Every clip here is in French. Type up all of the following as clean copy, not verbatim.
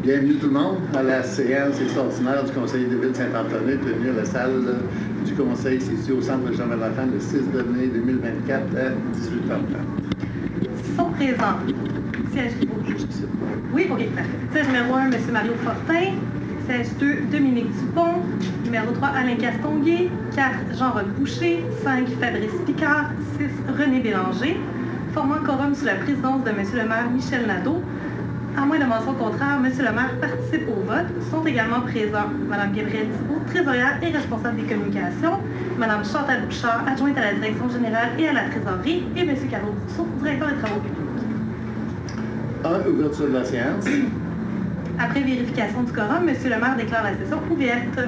Bienvenue tout le monde à la séance extraordinaire du Conseil de ville Saint-Antonin tenue à la salle du Conseil située au centre de Jean-Valafan le 6 mai 2024 à 18h30. Sont présents. Siège oui, OK, parfait. Siège numéro 1, M. Mario Fortin. Siège 2, Dominique Dupont. Numéro 3, Alain Castonguay. 4, Jean-Roch Boucher. 5, Fabrice Picard. 6, René Bélanger. Formant quorum sous la présidence de M. le maire Michel Nadeau. À moins de mention contraire, M. le maire participe au vote. Sont également présents Mme Gabrielle Thibault, trésorière et responsable des communications, Mme Chantal Bouchard, adjointe à la direction générale et à la trésorerie, et M. Carlo Rousseau, directeur des travaux publics. 1. Ouverture de la séance. Après vérification du quorum, M. le maire déclare la session ouverte.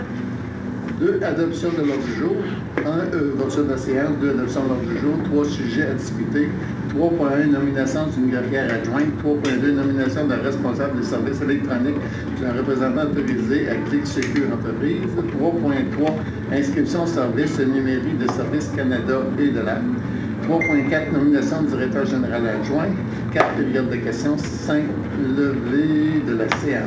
2. Adoption de l'ordre du jour. 1. Ouverture de la séance. 2. Adoption de l'ordre du jour. 3. Sujets à discuter. 3.1. Nomination d'une greffière adjointe. 3.2. Nomination d'un responsable des services électroniques d'un représentant autorisé à Clic Secure Entreprise. 3.3. Inscription au service numérique de Services Canada et de la 3.4. Nomination du directeur général adjoint. 4. Période de questions. 5. Levée de la séance.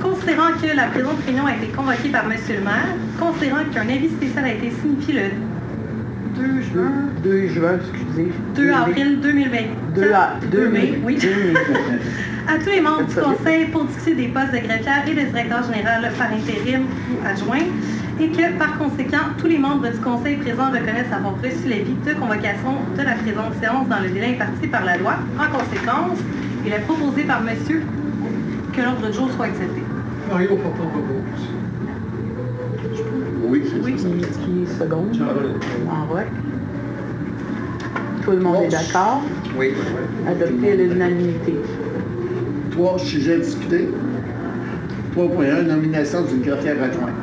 Considérant que la présente réunion a été convoquée par M. le maire, considérant qu'un avis spécial a été signifié le 2 juin... 2 juin, excusez. 2 avril 2024. 2 mai. Oui. À tous les membres du conseil pour discuter des postes de greffière et de directeur général par intérim ou adjoint, et que, par conséquent, tous les membres du conseil présents reconnaissent avoir reçu l'avis de convocation de la présente séance dans le délai imparti par la loi. En conséquence, il est proposé par monsieur que l'ordre du jour soit accepté. Mario Fortin propose. Oui, Oui. Qui seconde? Jean-Roch. Tout le monde est d'accord? Oui. Adopté à l'unanimité. 3. Sujets à discuter. 3.1. Nomination d'une greffière adjointe.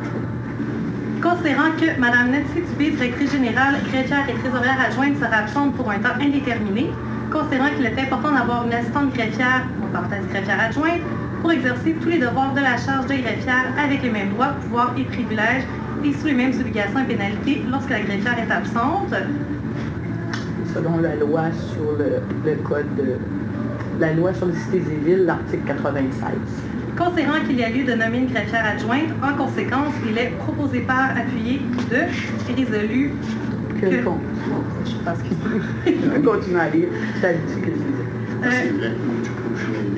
Considérant que Mme Nancy Dubé, directrice générale, greffière et trésorière adjointe, sera absente pour un temps indéterminé, considérant qu'il est important d'avoir une assistante greffière, en parenthèse greffière adjointe, pour exercer tous les devoirs de la charge de greffière avec les mêmes droits, pouvoirs et privilèges et sous les mêmes obligations et pénalités lorsque la greffière est absente. Selon la loi sur le code de... La loi sur les cités et villes, l'article 96. Considérant qu'il y a lieu de nommer une greffière adjointe, en conséquence, il est proposé par, appuyé de, et résolu Je pense qu'il peut continuer à lire. C'est dit que je disais. C'est vrai.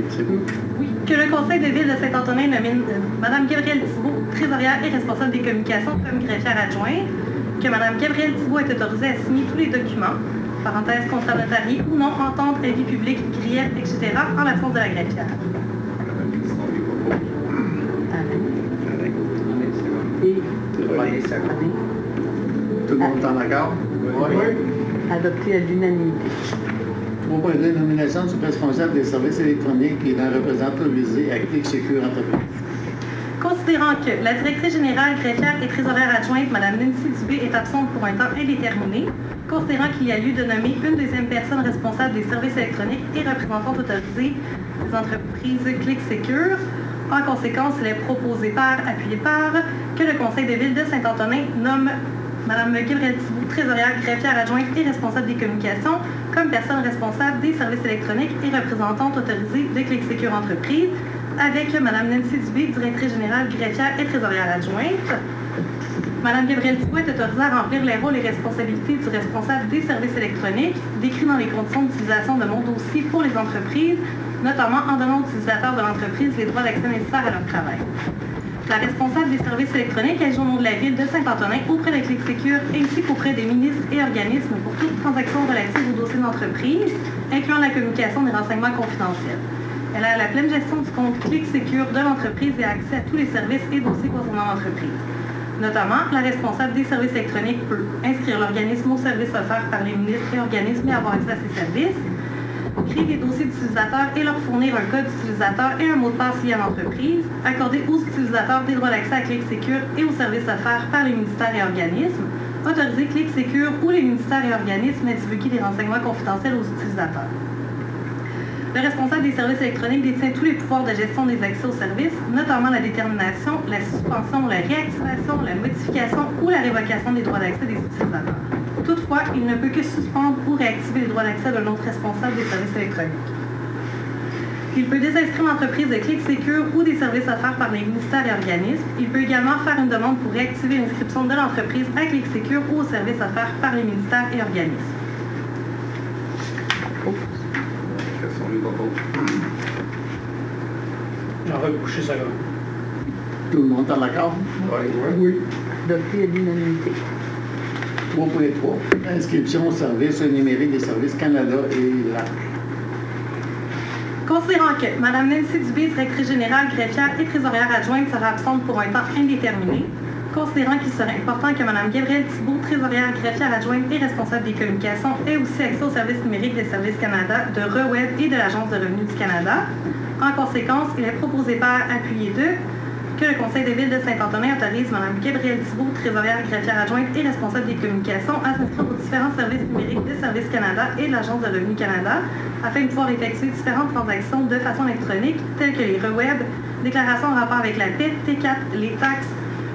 C'est beau. Oui, que le conseil de ville de Saint-Antonin nomine Mme Gabrielle Thibault, trésorière et responsable des communications comme greffière adjointe, que Mme Gabrielle Thibault est autorisée à signer tous les documents, parenthèse contrat notarié ou non, entente, avis public, grief, etc., en l'absence de la greffière. Tout le monde est en accord? Oui. Adopté à l'unanimité. 3.2. Nomination du responsable des services électroniques et d'un représentant autorisé à Clic Secure Entreprise. Considérant que la directrice générale, greffière et trésorière adjointe, Mme Nancy Dubé, est absente pour un temps indéterminé, considérant qu'il y a lieu de nommer une deuxième personne responsable des services électroniques et représentante autorisée des entreprises Clic Secure, en conséquence, il est proposé par, appuyé par, que le conseil de ville de Saint-Antonin nomme Mme Gabrielle Thibault, trésorière, greffière adjointe et responsable des communications, comme personne responsable des services électroniques et représentante autorisée de Clic Secure Entreprise, avec Mme Nancy Dubé, directrice générale, greffière et trésorière adjointe. Mme Gabrielle Thibault est autorisée à remplir les rôles et responsabilités du responsable des services électroniques, décrits dans les conditions d'utilisation de mon dossier pour les entreprises, notamment en donnant aux utilisateurs de l'entreprise les droits d'accès nécessaires à leur travail. La responsable des services électroniques agit au nom de la ville de Saint-Antonin auprès de Clic Secure ainsi qu'auprès des ministres et organismes pour toute transaction relative aux dossiers d'entreprise, incluant la communication des renseignements confidentiels. Elle a la pleine gestion du compte Clic Secure de l'entreprise et a accès à tous les services et dossiers concernant l'entreprise. Notamment, la responsable des services électroniques peut inscrire l'organisme aux services offerts par les ministres et organismes et avoir accès à ces services, créer des dossiers d'utilisateurs et leur fournir un code d'utilisateur et un mot de passe lié à l'entreprise, accorder aux utilisateurs des droits d'accès à Clic Secure et aux services offerts par les ministères et organismes, autoriser Clic Secure ou les ministères et organismes à divulguer des renseignements confidentiels aux utilisateurs. Le responsable des services électroniques détient tous les pouvoirs de gestion des accès aux services, notamment la détermination, la suspension, la réactivation, la modification ou la révocation des droits d'accès des utilisateurs. Toutefois, il ne peut que suspendre ou réactiver les droits d'accès d'un autre responsable des services électroniques. Il peut désinscrire l'entreprise de Clic Sécure ou des services offerts par les ministères et organismes. Il peut également faire une demande pour réactiver l'inscription de l'entreprise à Clic Sécure ou aux services offerts par les ministères et organismes. Quels sont les votes? J'en vais coucher ça là. Tout le monde est d'accord? Oui. Adopté à l'unanimité. 3.3. Inscription au service numérique des Services Canada et la... Considérant que Mme Nancy Dubé, directrice générale, greffière et trésorière adjointe, sera absente pour un temps indéterminé. Considérant qu'il serait important que Mme Gabrielle Thibault, trésorière, greffière adjointe et responsable des communications, ait aussi accès aux services numériques des Services Canada, de ReWeb et de l'Agence de revenus du Canada. En conséquence, il est proposé par appuyé 2 que le Conseil de ville de Saint-Antonin autorise Mme Gabrielle Thibault, trésorière, greffière adjointe et responsable des communications, à s'inscrire aux différents services numériques de Services Canada et de l'Agence de revenus Canada afin de pouvoir effectuer différentes transactions de façon électronique, telles que les ReWeb, déclarations en rapport avec la paie, T4, les taxes,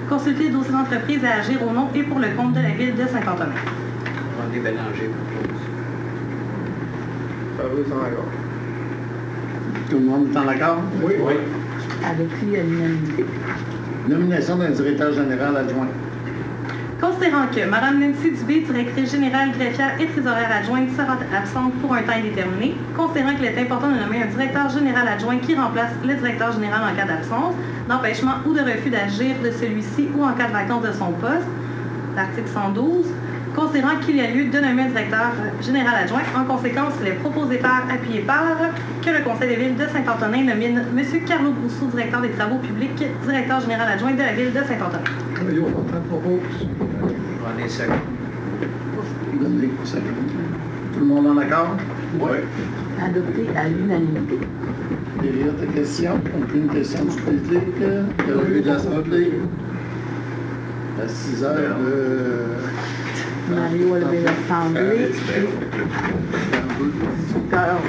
consulter le dossier d'entreprise et agir au nom et pour le compte de la ville de Saint-Antonin. René Bélanger propose. Fabrice en accord. Tout le monde est en accord? Oui. Adopté à l'unanimité. Nomination d'un directeur général adjoint. Considérant que Mme Nancy Dubé, directrice générale, greffière et trésorière adjointe, sera absente pour un temps indéterminé, considérant qu'il est important de nommer un directeur général adjoint qui remplace le directeur général en cas d'absence, d'empêchement ou de refus d'agir de celui-ci ou en cas de vacance de son poste, l'article 112, considérant qu'il y a lieu de nommer un directeur général adjoint, en conséquence, il est proposé par, appuyé par, que le Conseil des villes de Saint-Antonin nomine M. Carlo Brousseau, directeur des travaux publics, directeur général adjoint de la ville de Saint-Antonin. Mario Fortin propose. René second. Donnez pour ça. Tout le monde en accord? Oui. Adopté à l'unanimité. Derrière ta question, aucune question du public. Le revue de l'Assemblée. À 6 heures de... Mario a levé l'Assemblée. 18h40.